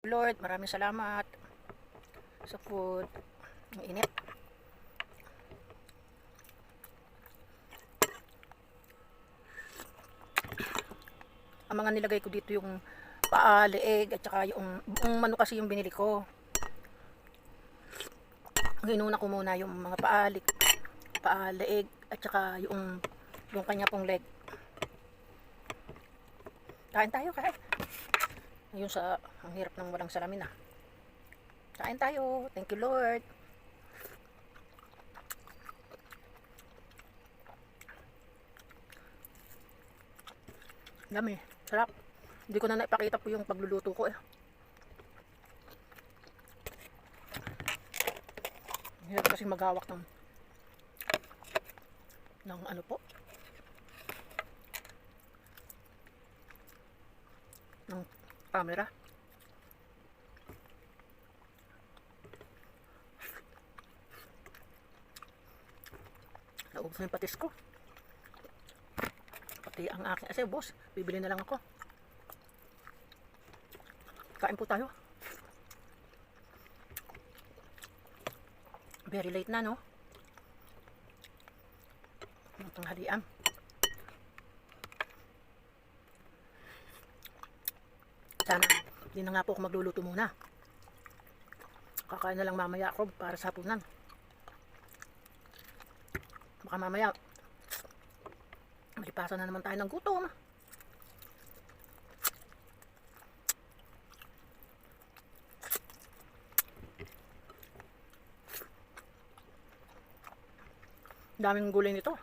Lord, maraming salamat sa food. Ang init. Ang mga nilagay ko dito yung paa, leeg, at saka yung buong manok kasi yung binili ko. Inuna ko muna yung mga paa, leeg, at saka yung kanya pong leg. Kain tayo, kain. Ayun sa, ang hirap ng walang salamin ah. Kain tayo. Thank you Lord. Dami, sarap. Hindi ko na naipakita po yung pagluluto ko eh. Hirap kasi maghawak ng ano po, ng camera. Naubos na yung patis ko. Pati ang aking kasi boss, bibili na lang ako. Kain po tayo. Very late na, no? Ang tanghalian. Sana, hindi na nga po ako magluluto muna. Kakain na lang mamaya ako para sa hapunan. Baka mamaya, malipasan na naman tayo ng gutom. Daming gulay nito.